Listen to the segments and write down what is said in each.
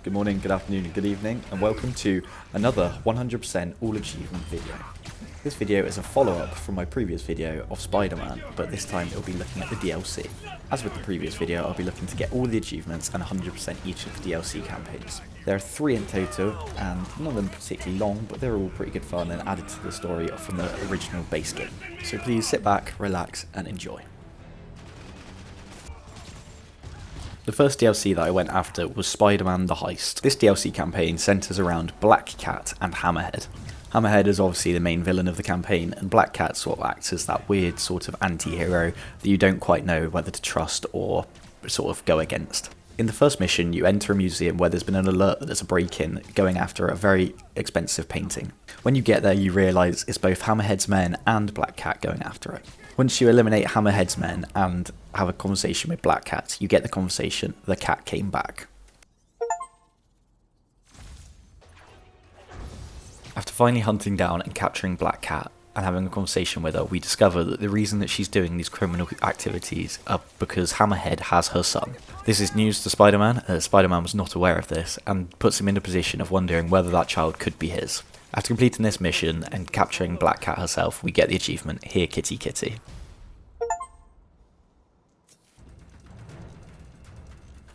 Good morning, good afternoon, and good evening, and welcome to another 100% all achievement video. This video is a follow-up from my previous video of Spider-Man, but this time it'll be looking at the DLC. As with the previous video, I'll be looking to get all the achievements and 100% each of the DLC campaigns. There are 3 in total, and none of them particularly long, but they're all pretty good fun and added to the story from the original base game. So please sit back, relax, and enjoy. The first DLC that I went after was Spider-Man The Heist. This DLC campaign centres around Black Cat and Hammerhead. Hammerhead is obviously the main villain of the campaign, and Black Cat sort of acts as that weird sort of anti-hero that you don't quite know whether to trust or sort of go against. In the first mission, you enter a museum where there's been an alert that there's a break-in going after a very expensive painting. When you get there, you realise it's both Hammerhead's men and Black Cat going after it. Once you eliminate Hammerhead's men and have a conversation with Black Cat, you get the conversation, "The cat came back." After finally hunting down and capturing Black Cat and having a conversation with her, we discover that the reason that she's doing these criminal activities are because Hammerhead has her son. This is news to Spider-Man, as Spider-Man was not aware of this, and puts him in a position of wondering whether that child could be his. After completing this mission and capturing Black Cat herself, we get the achievement, "Here Kitty Kitty."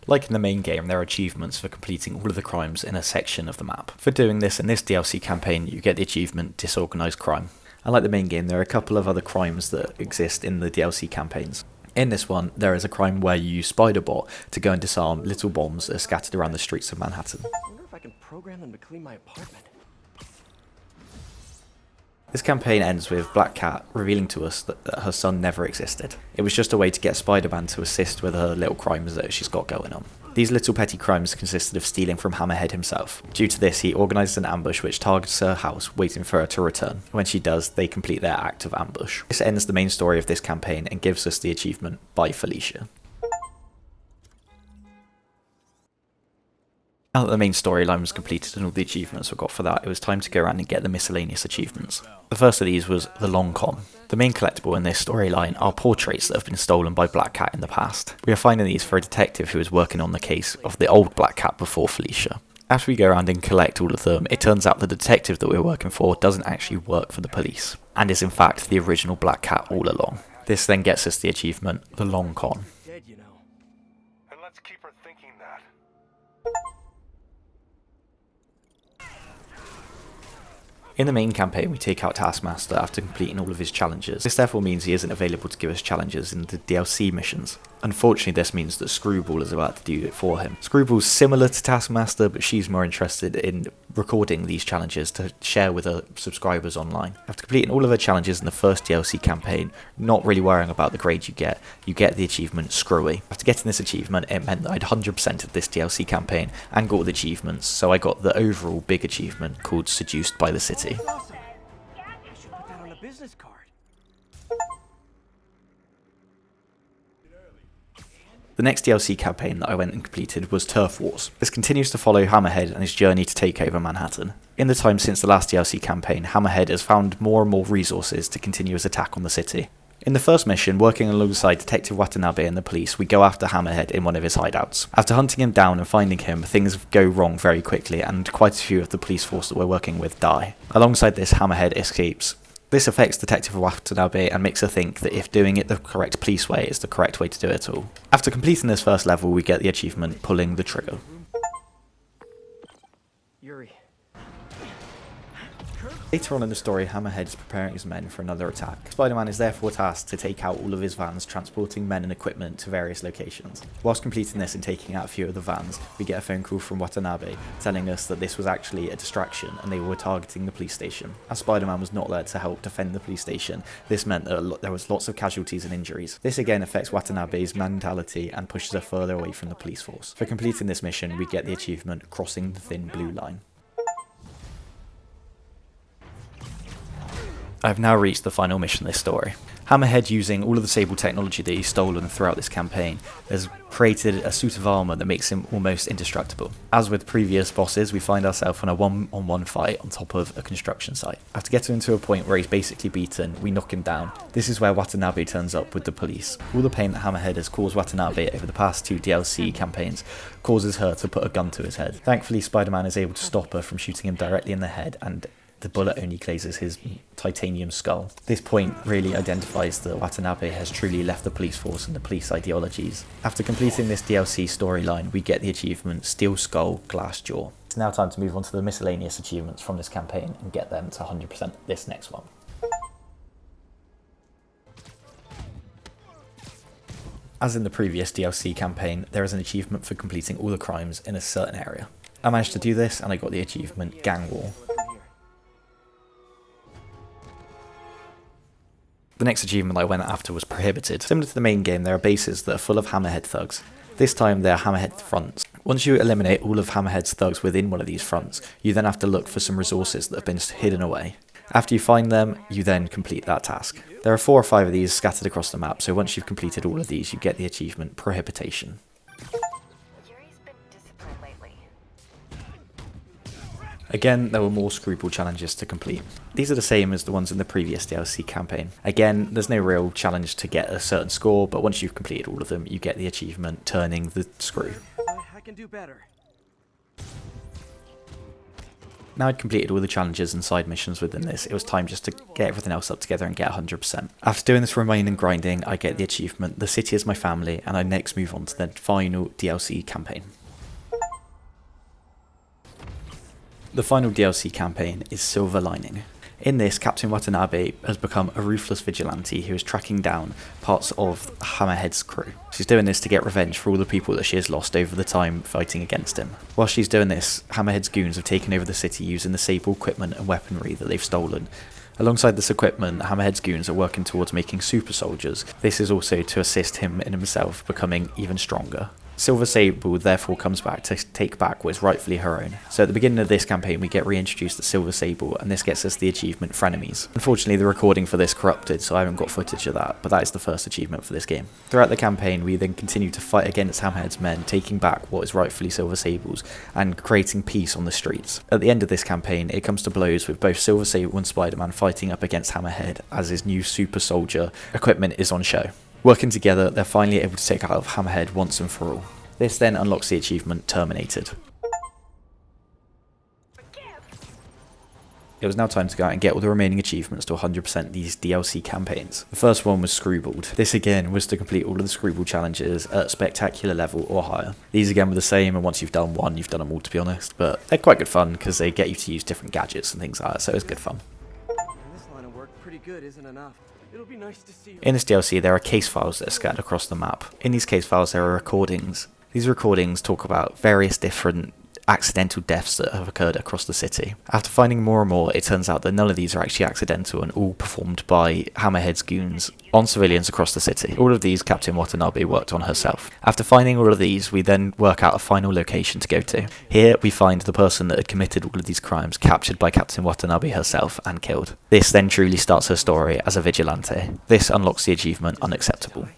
Like in the main game, there are achievements for completing all of the crimes in a section of the map. For doing this in this DLC campaign, you get the achievement, "Disorganized Crime." And like the main game, there are a couple of other crimes that exist in the DLC campaigns. In this one, there is a crime where you use Spider-Bot to go and disarm little bombs that are scattered around the streets of Manhattan. I wonder if I can program them to clean my apartment. This campaign ends with Black Cat revealing to us that her son never existed. It was just a way to get Spider-Man to assist with her little crimes that she's got going on. These little petty crimes consisted of stealing from Hammerhead himself. Due to this, he organises an ambush which targets her house, waiting for her to return. When she does, they complete their act of ambush. This ends the main story of this campaign and gives us the achievement, "By Felicia." Now that the main storyline was completed and all the achievements were got for that, it was time to go around and get the miscellaneous achievements. The first of these was the Long Con. The main collectible in this storyline are portraits that have been stolen by Black Cat in the past. We are finding these for a detective who was working on the case of the old Black Cat before Felicia. After we go around and collect all of them, it turns out the detective that we're working for doesn't actually work for the police, and is in fact the original Black Cat all along. This then gets us the achievement, the Long Con. Dead, you know. And let's keep her thinking that. In the main campaign, we take out Taskmaster after completing all of his challenges. This therefore means he isn't available to give us challenges in the DLC missions. Unfortunately, this means that Screwball is about to do it for him. Screwball's similar to Taskmaster, but she's more interested in recording these challenges to share with her subscribers online. After completing all of her challenges in the first DLC campaign, not really worrying about the grade you get the achievement Screwy. After getting this achievement, it meant that I'd 100%ed this DLC campaign and got all the achievements, so I got the overall big achievement called Seduced by the City. That's awesome. I should put that on a business card. The next DLC campaign that I went and completed was Turf Wars. This continues to follow Hammerhead and his journey to take over Manhattan. In the time since the last DLC campaign, Hammerhead has found more and more resources to continue his attack on the city. In the first mission, working alongside Detective Watanabe and the police, we go after Hammerhead in one of his hideouts. After hunting him down and finding him, things go wrong very quickly and quite a few of the police force that we're working with die. Alongside this, Hammerhead escapes. This affects Detective Watanabe and makes her think that if doing it the correct police way is the correct way to do it all. After completing this first level, we get the achievement, Pulling the Trigger. Yuri. Later on in the story, Hammerhead is preparing his men for another attack. Spider-Man is therefore tasked to take out all of his vans, transporting men and equipment to various locations. Whilst completing this and taking out a few of the vans, we get a phone call from Watanabe telling us that this was actually a distraction and they were targeting the police station. As Spider-Man was not there to help defend the police station, this meant that there was lots of casualties and injuries. This again affects Watanabe's mentality and pushes her further away from the police force. For completing this mission, we get the achievement, Crossing the Thin Blue Line. I have now reached the final mission of this story. Hammerhead, using all of the Sable technology that he's stolen throughout this campaign, has created a suit of armour that makes him almost indestructible. As with previous bosses, we find ourselves in a one-on-one fight on top of a construction site. After getting him to a point where he's basically beaten, we knock him down. This is where Watanabe turns up with the police. All the pain that Hammerhead has caused Watanabe over the past 2 DLC campaigns causes her to put a gun to his head. Thankfully, Spider-Man is able to stop her from shooting him directly in the head, and the bullet only grazes his titanium skull. This point really identifies that Watanabe has truly left the police force and the police ideologies. After completing this DLC storyline, we get the achievement Steel Skull Glass Jaw. It's now time to move on to the miscellaneous achievements from this campaign and get them to 100% this next one. As in the previous DLC campaign, there is an achievement for completing all the crimes in a certain area. I managed to do this and I got the achievement Gang War. The next achievement I went after was Prohibited. Similar to the main game, there are bases that are full of Hammerhead thugs. This time they are Hammerhead fronts. Once you eliminate all of Hammerhead's thugs within one of these fronts, you then have to look for some resources that have been hidden away. After you find them, you then complete that task. There are 4 or 5 of these scattered across the map, so once you've completed all of these, you get the achievement Prohibitation. Again, there were more Screwball challenges to complete. These are the same as the ones in the previous DLC campaign. Again, there's no real challenge to get a certain score, but once you've completed all of them, you get the achievement Turning the Screw. I can do better. Now I'd completed all the challenges and side missions within this, it was time just to get everything else up together and get 100%. After doing this remaining grinding, I get the achievement The City is My Family, and I next move on to the final DLC campaign. The final DLC campaign is Silver Lining. In this, Captain Watanabe has become a ruthless vigilante who is tracking down parts of Hammerhead's crew. She's doing this to get revenge for all the people that she has lost over the time fighting against him. While she's doing this, Hammerhead's goons have taken over the city using the Sable equipment and weaponry that they've stolen. Alongside this equipment, Hammerhead's goons are working towards making super soldiers. This is also to assist him in himself becoming even stronger. Silver Sable therefore comes back to take back what is rightfully her own. So at the beginning of this campaign we get reintroduced to Silver Sable, and this gets us the achievement Frenemies. Unfortunately the recording for this corrupted, so I haven't got footage of that, but that is the first achievement for this game. Throughout the campaign we then continue to fight against Hammerhead's men, taking back what is rightfully Silver Sable's and creating peace on the streets. At the end of this campaign it comes to blows with both Silver Sable and Spider-Man fighting up against Hammerhead as his new super soldier equipment is on show. Working together, they're finally able to take out Hammerhead once and for all. This then unlocks the achievement Terminated. It was now time to go out and get all the remaining achievements to 100% these DLC campaigns. The first one was Screwballed. This again was to complete all of the Screwball challenges at spectacular level or higher. These again were the same, and once you've done one, you've done them all, to be honest, but they're quite good fun because they get you to use different gadgets and things like that, so it's good fun. This line of work pretty good isn't enough. It'll be nice to see. In this DLC there are case files that are scattered across the map. In these case files there are recordings. These recordings talk about various different accidental deaths that have occurred across the city. After finding more and more, it turns out that none of these are actually accidental and all performed by Hammerhead's goons on civilians across the city. All of these Captain Watanabe worked on herself. After finding all of these, we then work out a final location to go to. Here we find the person that had committed all of these crimes captured by Captain Watanabe herself and killed. This then truly starts her story as a vigilante. This unlocks the achievement Unacceptable.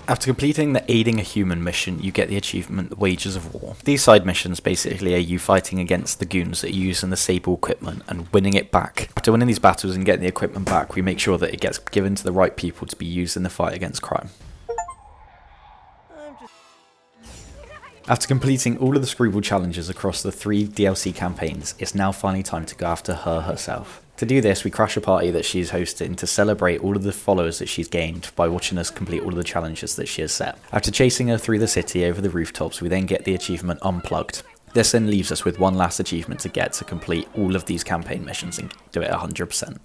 After completing the Aiding a Human mission, you get the achievement Wages of War. These side missions basically are you fighting against the goons that are using the Sable equipment and winning it back. After winning these battles and getting the equipment back, we make sure that it gets given to the right people to be used in the fight against crime. After completing all of the Screwball challenges across the 3 DLC campaigns, it's now finally time to go after her herself. To do this, we crash a party that she's hosting to celebrate all of the followers that she's gained by watching us complete all of the challenges that she has set. After chasing her through the city over the rooftops, we then get the achievement Unplugged. This then leaves us with one last achievement to get to complete all of these campaign missions and do it 100%.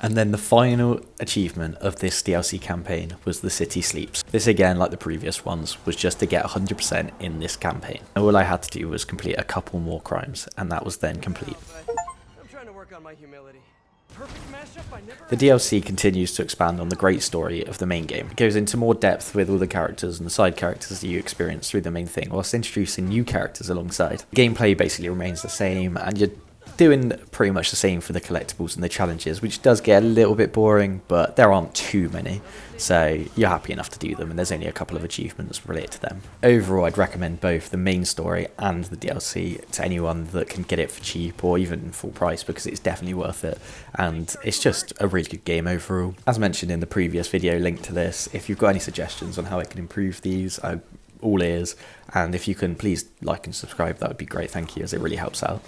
And then the final achievement of this DLC campaign was The City Sleeps. This again, like the previous ones, was just to get 100% in this campaign. And all I had to do was complete a couple more crimes, and that was then complete. I'm trying to work on my humility. Perfect mashup I never The DLC continues to expand on the great story of the main game. It goes into more depth with all the characters and the side characters that you experience through the main thing, whilst introducing new characters alongside. Gameplay basically remains the same, and you're doing pretty much the same for the collectibles and the challenges, which does get a little bit boring, but there aren't too many, so you're happy enough to do them, and there's only a couple of achievements related to them. Overall, I'd recommend both the main story and the DLC to anyone that can get it for cheap or even full price, because it's definitely worth it, and it's just a really good game overall. As mentioned in the previous video linked to this, if you've got any suggestions on how I can improve these, I'm all ears, and if you can please like and subscribe, that would be great, thank you, as it really helps out.